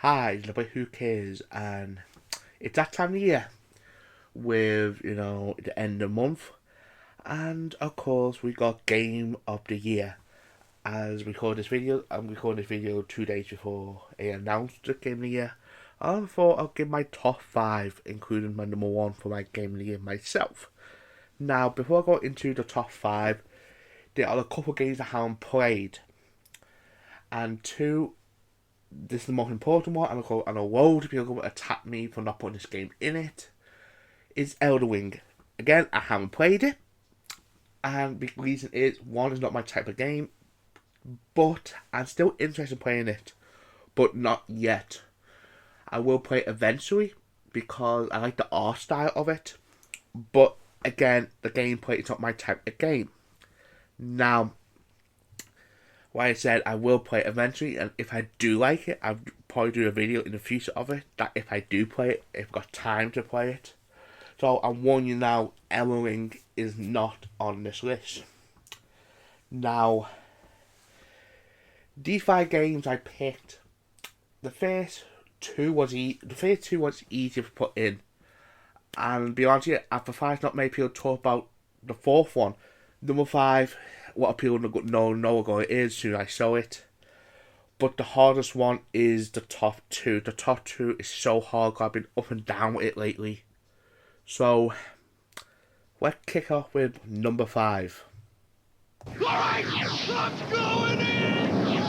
Hi, it's about who cares, and it's that time of year with the end of the month, and of course we got Game of the Year. As we record this video, I'm recording this video 2 days before I announced the Game of the Year. I thought I'll give my top five, including my number one for my Game of the Year myself. Now, before I go into the top five, there are a couple of games I haven't played, and two, this is the most important one, and a load of people are going to attack me for not putting this game in it, is Elder Ring. Again, I haven't played it, and the reason is, one, is not my type of game, but I'm still interested in playing it, but not yet. I will play it eventually, because I like the art style of it, but again, the gameplay is not my type of game. Now, like I said, I will play it eventually, and if I do like it, I'll probably do a video in the future of it, that if I do play it, if I've got time to play it. So I'm warning you now, Elder Ring is not on this list. Now, these five games I picked, the first two was easier to put in, and to be honest with you, after five, not many people talk about the fourth one. Number five, what people know what it is as soon as I show it. But the hardest one is the top two. The top two is so hard, I've been up and down with it lately. So, let's kick off with number five. Alright, I'm going in!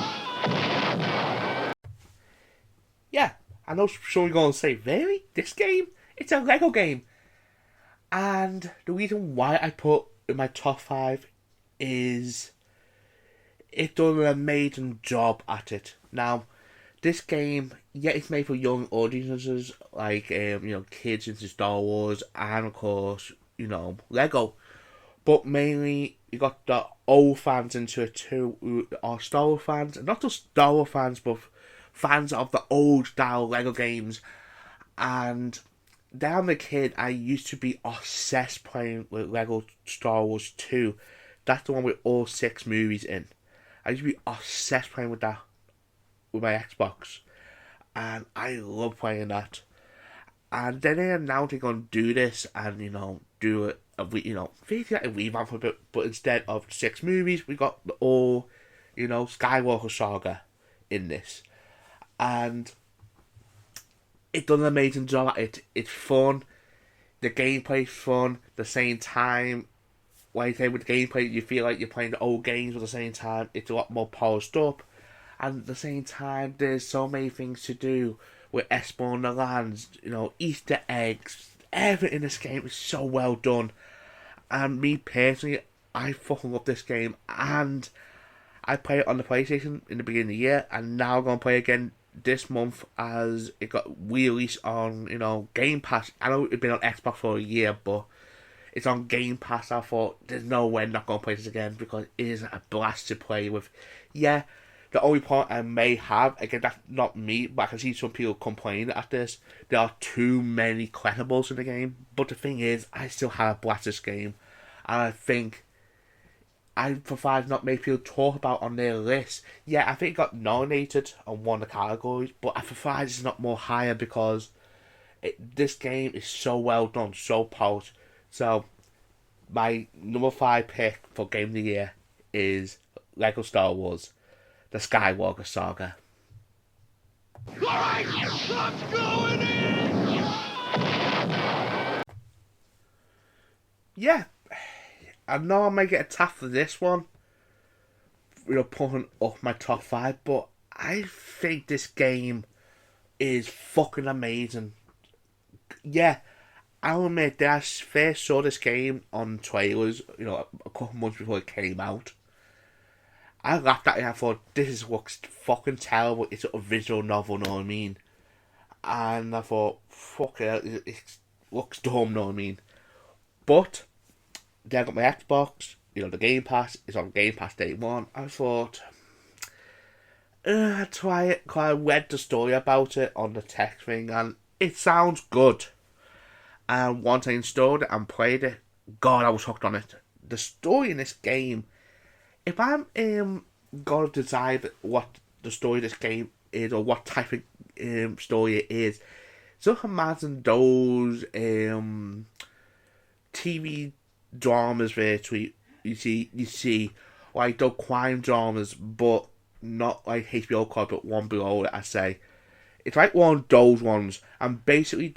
Yeah, I know some are going to say, really? This game? It's a Lego game. And the reason why I put in my top five is it done an amazing job at it. Now, this game, yeah, it's made for young audiences, like kids into Star Wars, and of course, Lego. But mainly, you got the old fans into it too, who are Star Wars fans, and not just Star Wars fans, but fans of the old style Lego games. And down the kid, I used to be obsessed playing with Lego Star Wars 2. That's the one with all 6 movies in. I used to be obsessed playing with that with my Xbox, and I love playing that. And then they announced they're going to do this and do it. Basically like a revamp of it, but instead of 6 movies, we got the all Skywalker saga in this, and it done an amazing job at it. It's fun. The gameplay's fun. At the same time, like I say, with the gameplay, you feel like you're playing the old games. At the same time, it's a lot more polished up. And at the same time, there's so many things to do with exploring the lands. Easter eggs. Everything in this game is so well done. And me personally, I fucking love this game. And I played it on the PlayStation in the beginning of the year, and now I'm going to play again this month as it got released on, Game Pass. I know it's been on Xbox for a year, but it's on Game Pass. I thought, there's no way I'm not going to play this again, because it is a blast to play with. Yeah, the only point I may have, again, that's not me, but I can see some people complaining at this, there are too many collectibles in the game. But the thing is, I still have a blast this game, and I think I prefer not many people talk about on their list. Yeah, I think it got nominated on one of the categories, but I prefer it's not more higher, because this game is so well done, so polished. So, my number 5 pick for Game of the Year is Lego Star Wars, the Skywalker Saga. Alright, I'm going in! Yeah, I know I might get attacked for this one, putting up my top 5, but I think this game is fucking amazing. Yeah, I'll admit that I first saw this game on trailers, a couple months before it came out. I laughed at it and I thought, this looks fucking terrible, it's a visual novel, know what I mean? And I thought, fuck it looks dumb, know what I mean? But then I got my Xbox, the Game Pass, it's on Game Pass day one. I thought, I'd try it, because I read the story about it on the text thing, and it sounds good. And once I installed it and played it, God, I was hooked on it. The story in this game, if I'm going to decide what the story of this game is, or what type of story it is. So imagine those TV dramas virtually. You see like those crime dramas, but not like HBO Club, but one below it. I say it's like one of those ones, and basically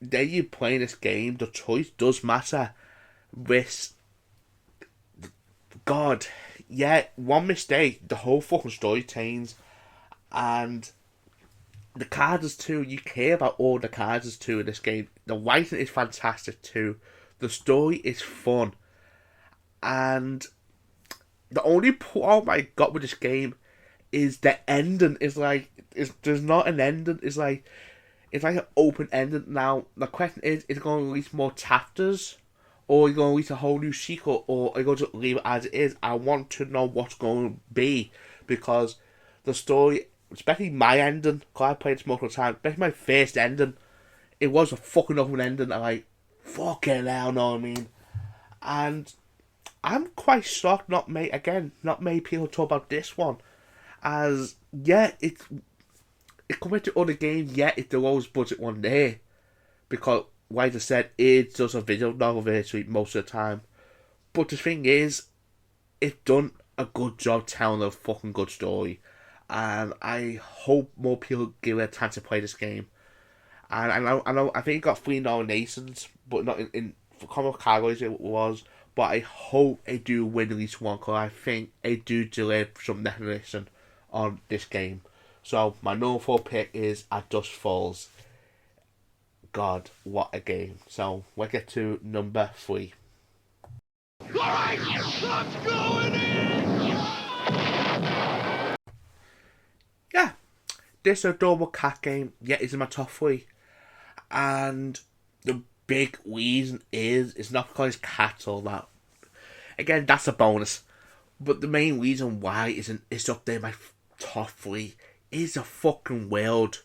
there you play this game. The choice does matter. With God, yeah, one mistake, the whole fucking story changes, and the characters too. You care about all the characters too in this game. The writing is fantastic too. The story is fun, and the only problem I got with this game is the ending. There's not an ending. It's like an open ending. Now the question is it going to release more chapters, or are you going to release a whole new sequel, or are you going to leave it as it is? I want to know what's going to be, because the story, especially my ending, because I played this multiple times, especially my first ending, it was a fucking open ending. I'm like, fucking hell, know what I mean? And I'm quite shocked not many people talk about this one. As, yeah, it compared to other games, yeah, it's the lowest budget one there. Because, like I said, it's just a video novel virtually most of the time. But the thing is, it's done a good job telling a fucking good story. And I hope more people give it a chance to play this game. And I think it got 3 nominations, but not in for common categories it was. But I hope they do win at least one, because I think they do deliver some recognition on this game. So my number 4 pick is At Dusk Falls. God, what a game. So we'll get to number 3. Alright, I'm going in! Yeah, this adorable cat game, yeah, is in my top 3. And the big reason is, it's not because it's cats or that. Again, that's a bonus. But the main reason why it's up there in my top 3 is the fucking world.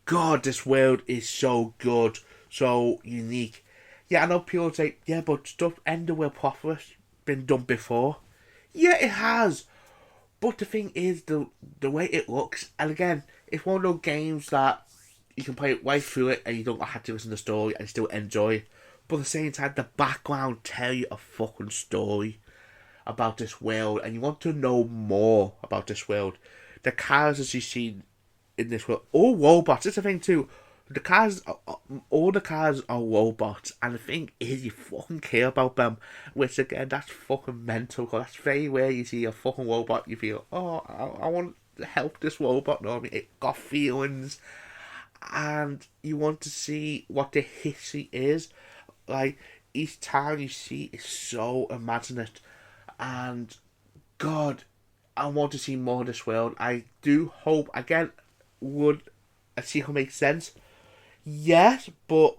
God, this world is so good, so unique. Yeah, I know people say, yeah, but stuff Underworld proper been done before. Yeah, it has. But the thing is, the way it looks, and again, it's one of those games that you can play it right through it and you don't have to listen to the story and still enjoy it. But at the same time, the background tell you a fucking story about this world, and you want to know more about this world. The characters you see in this world, all robots. That's the thing too. All the cars are robots, and the thing is, you fucking care about them. Which again, that's fucking mental. Cause that's very rare. You see a fucking robot, you feel, oh, I want to help this robot. No, I mean, it got feelings, and you want to see what the history is. Like each town you see is so imaginative, and God, I want to see more of this world. I do hope again. Would a sequel make sense? Yes, but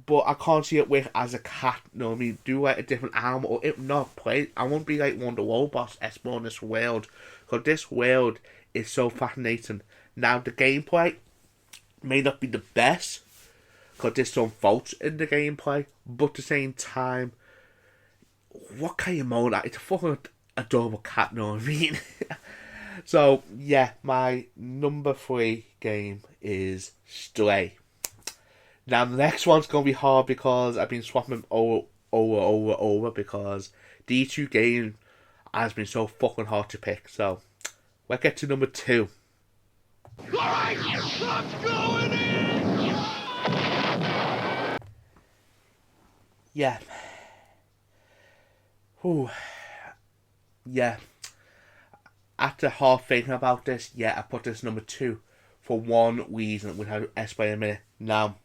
I can't see it with as a cat. You know what I mean? Do like a different animal, or if not, play. I won't be like one of the robots exploring this world, because this world is so fascinating. Now the gameplay may not be the best, because there's some faults in the gameplay, but at the same time, what can you moan at? It's a fucking adorable cat. You know what I mean? So, yeah, my number 3 game is Stray. Now, the next one's going to be hard because I've been swapping them over because these 2 games has been so fucking hard to pick. So, we'll get to number 2. Alright, I'm going in! Yeah. Whew. Yeah. After half thinking about this, yeah, I put this number 2 for one reason, which I'll explain in a minute. Now,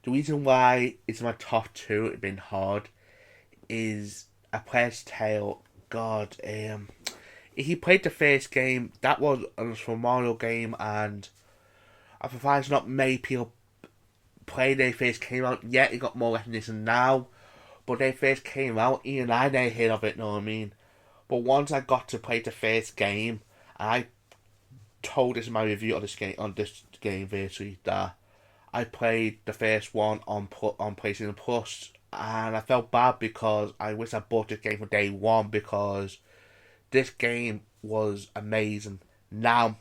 the reason why it's my top 2, it's been hard, is A Plague's Tale. God, if you played the first game, that was a phenomenal game, and I find not many people played it first came out. Yeah, it got more recognition now, but they first came out, even I never heard of it, know what I mean? But once I got to play the first game, I told this in my review of this game virtually, that I played the first one on PlayStation Plus, and I felt bad because I wish I bought this game from day one, because this game was amazing. Now,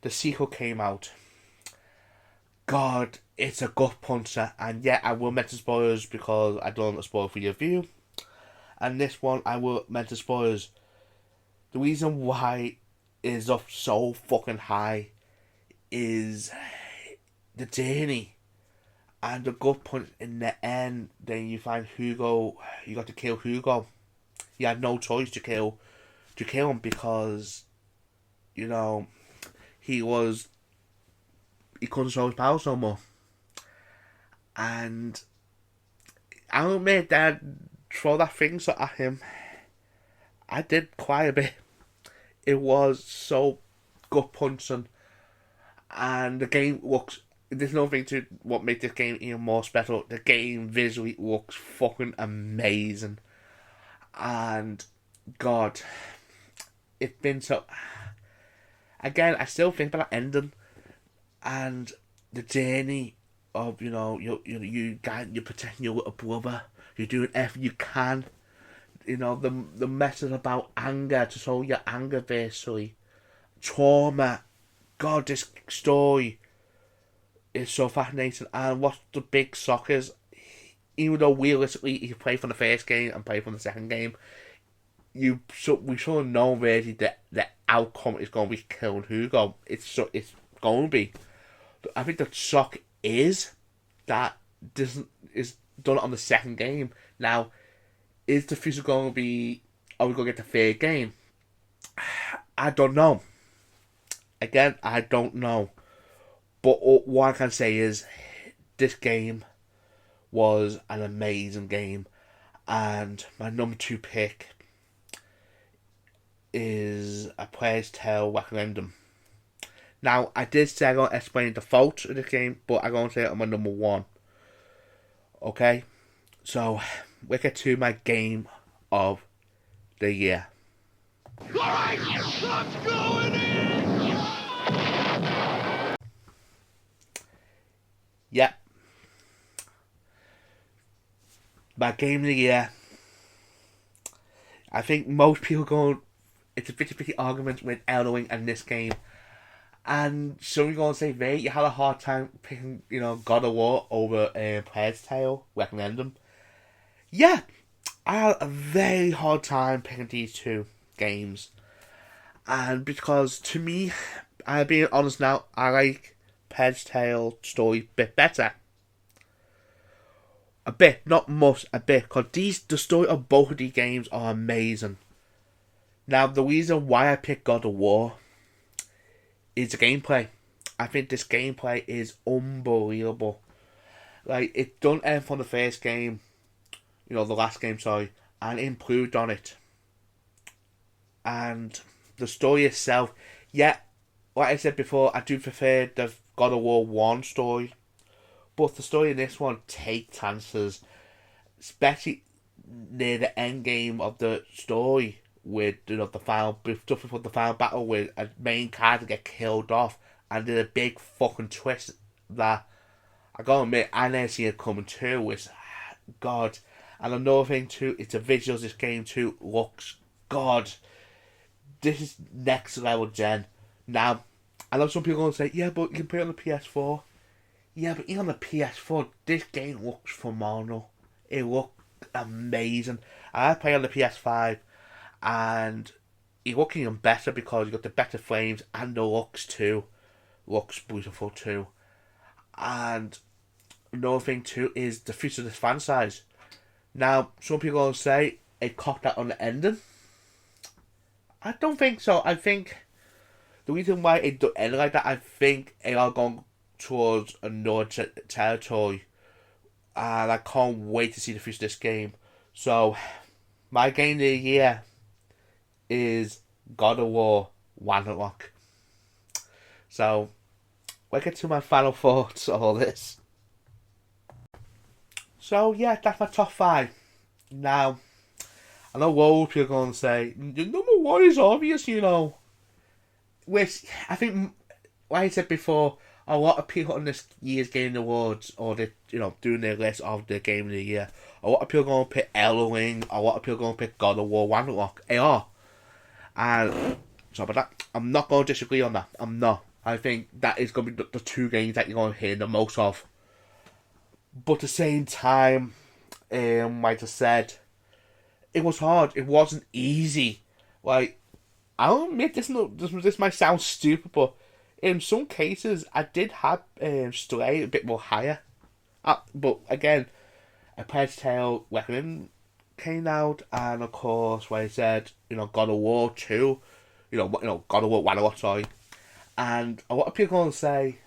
the sequel came out, God, it's a gut puncher. And yeah, I will mention spoilers because I don't want to spoil for your review. And this one, I will mention spoilers. The reason why it is up so fucking high is the journey and the gut punch in the end. Then you find Hugo. You got to kill Hugo. You had no choice to kill him because you know he couldn't show his powers no more. And I'll admit that throw that thing at him, I did quite a bit. It was so gut punching, and the game looks. There's nothing to what makes this game even more special. The game visually looks fucking amazing, and God, it's been so. Again, I still think about that ending, and the journey of you guys, you're protecting your little brother. You're doing everything you can. The message about anger, to show your anger basically. Trauma. God, this story is so fascinating. And what's the big shock is, even though realistically you play from the first game and play from the second game, we sort of know really that the outcome is going to be killing Hugo. It's going to be. I think the shock is that this is done on the second game. Now, is the future going to be? Are we going to get the third game? I don't know. Again, I don't know. But what I can say is, this game was an amazing game, and my number 2 pick is A Plague's Tale Referendum. Now, I did say I'm going to explain the faults of this game, but I'm going to say it on my number 1. Okay? So, we get to my game of the year. Alright, I'm going in! Yep. My game of the year. I think most people go. It's a 50-50 argument with Elden Ring and this game. And some are going to say, mate, you had a hard time picking, God of War over Plague's Tale, Referendum. Yeah, I had a very hard time picking these two games. And because, to me, I'm being honest now, I like Plague's Tale story a bit better. A bit, not much, a bit. Because the story of both of these games are amazing. Now, the reason why I picked God of War is the gameplay. I think this gameplay is unbelievable. Like, it done everything from the first game, the last game, sorry, and improved on it. And the story itself, yeah, like I said before, I do prefer the God of War 1 story. But the story in this one takes chances, especially near the end game of the story, with the final stuff before the final battle, with a main character get killed off, and there's a big fucking twist that I gotta admit I never see it coming too. Which, God, and another thing too, it's the visuals. This game too looks, God, this is next level gen. Now, I know some people are gonna say, yeah, but you can play it on the PS4. Yeah, but even on the PS4, this game looks phenomenal. It looks amazing. I play on the PS5. And it's looking even better because you got the better frames, and the looks too. Looks beautiful too. And another thing too is the future of this franchise. Now, some people will say it cocked out on the ending. I don't think so. I think the reason why it don't end like that, I think it are going towards another territory. And I can't wait to see the future of this game. So, my game of the year is God of War Ragnarok. So, we'll get to my final thoughts of all this. So, yeah, that's my top 5. Now, I know loads of people are going to say, number 1 is obvious, Which, I think, like I said before, a lot of people on this year's Game Awards, or the, doing their list of the Game of the Year, a lot of people are going to pick Elden Ring, a lot of people are going to pick God of War Ragnarok. They are. And sorry about that. I'm not going to disagree on that. I'm not. I think that is going to be the two games that you're going to hear the most of. But at the same time, like I said, it was hard. It wasn't easy. Like, I'll admit this might sound stupid, but in some cases I did have Stray a bit more higher. But again, A Plague Tale Reckoning came out, and of course, like I said, God of War 2, God of War Ragnarok, sorry. And a lot of people are going to say,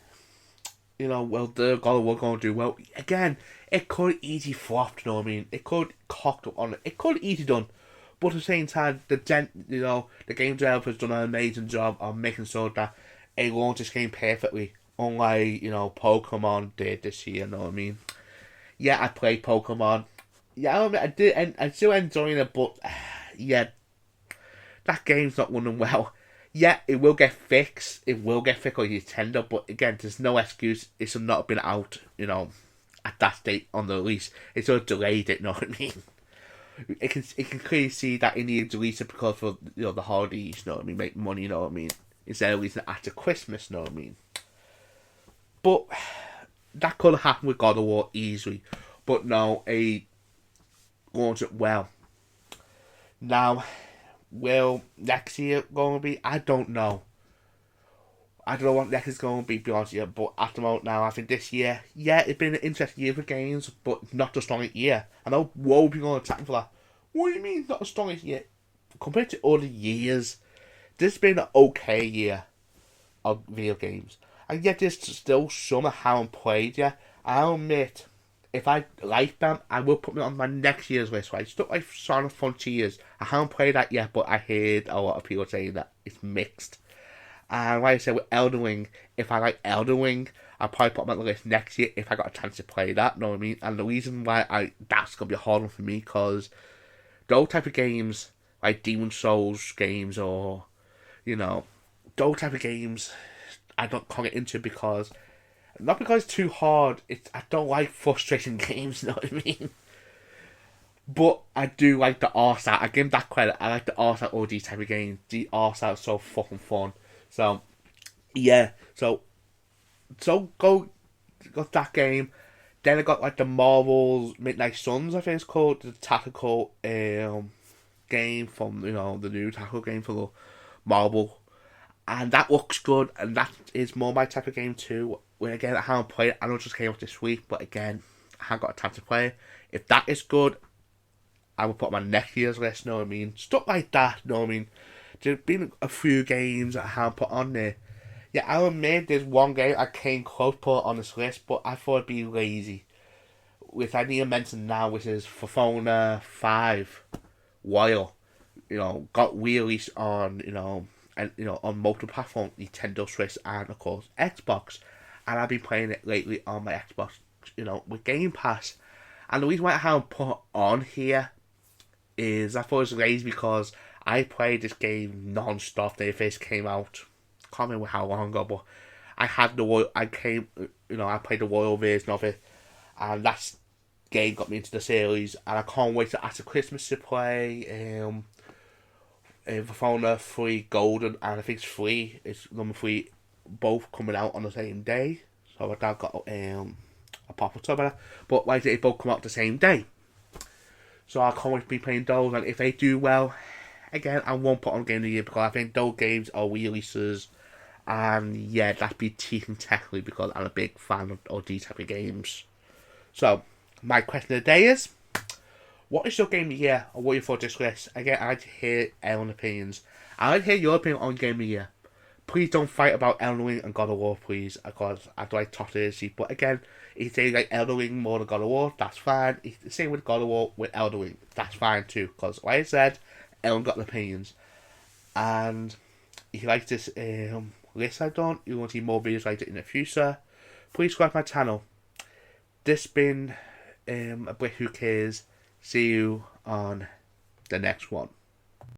well, the God of War going to do well. Again, it could easy flopped, you know what I mean? It could cocked up on it. It could easy done. But at the same time, the game developers done an amazing job of making sure that it launched this game perfectly. Unlike, Pokemon did this year, you know what I mean? Yeah, I played Pokemon. Yeah, I'm still enjoying it, but yeah, that game's not running well. Yeah, it will get fixed. It will get fixed on your Nintendo, but again, there's no excuse. It's not been out, at that date on the release. It's sort of delayed it, you know what I mean? It can clearly see that it needed to release it because of the holidays, you know what I mean, make money, you know what I mean, instead of releasing it after Christmas, you know what I mean. But that could have happened with God of War easily, but no, it launched it well. Now, will next year going to be? I don't know. I don't know what next is going to be honest with you, but at the moment now, I think this year, yeah, it's been an interesting year for games, but not the strongest year. I know people are going to attack me for that. What do you mean not the strongest year? Compared to other years, this has been an okay year of video games. And yet there's still some I haven't played yet. I'll admit, if I like them, I will put them on my next year's list, right? Stuff like Sonic Frontiers. I haven't played that yet, but I heard a lot of people saying that it's mixed. And like I said, with Elden Ring, if I like Elden Ring, I'll probably put them on the list next year if I got a chance to play that, you know what I mean? And the reason why that's going to be a hard one for me, because those type of games, like Demon Souls games or, those type of games, I can't get into because, not because it's too hard, I don't like frustrating games, you know what I mean? But I do like the art style. I give them that credit. I like the art style of these type of games. The art style is so fucking fun. So, yeah. So go that game. Then I got like the Marvel's Midnight Suns, I think it's called, the tactical game from the new tactical game for the Marvel, and that looks good. And that is more my type of game too. When again, I haven't played it. I know it just came out this week, but again, I haven't got time to play it. If that is good, I will put my next year's list, you know what I mean? Stuff like that, you know what I mean? There's been a few games that I haven't put on there. Yeah, I'll admit there's one game I came close to put on this list, but I thought it'd be lazy. Which I need to mention now, which is Persona 5 Wild. Got released on, on multiple platforms, Nintendo Switch and, of course, Xbox. And I've been playing it lately on my Xbox, with Game Pass. And the reason why I haven't put on here is I thought it was lazy because I played this game non-stop when it first came out. Can't remember how long ago, but I played the Royal version of it, and that game got me into the series, and I can't wait till after Christmas to play Persona 3 Golden, and I think it's number 3, both coming out on the same day. So my dad got a pop-up about it, but like they both come out the same day. So I can't wait to be playing those, and if they do well, again, I won't put on Game of the Year because I think those games are releases, and yeah, that'd be teaching technically because I'm a big fan of these type of games. So, my question of the day is, what is your Game of the Year, or what you thought this list? Again, I'd like to hear everyone's opinions. I'd like to hear your opinion on Game of the Year. Please don't fight about Elden Ring and God of War, please, because I do like top tier. But again, if you say like Elden Ring more than God of War, that's fine. Same with God of War with Elden Ring, that's fine too. Because like I said, everyone got opinions. And if you like this list I've done, you want to see more videos like it in the future, please subscribe to my channel. This been a Brit Who Cares. See you on the next one.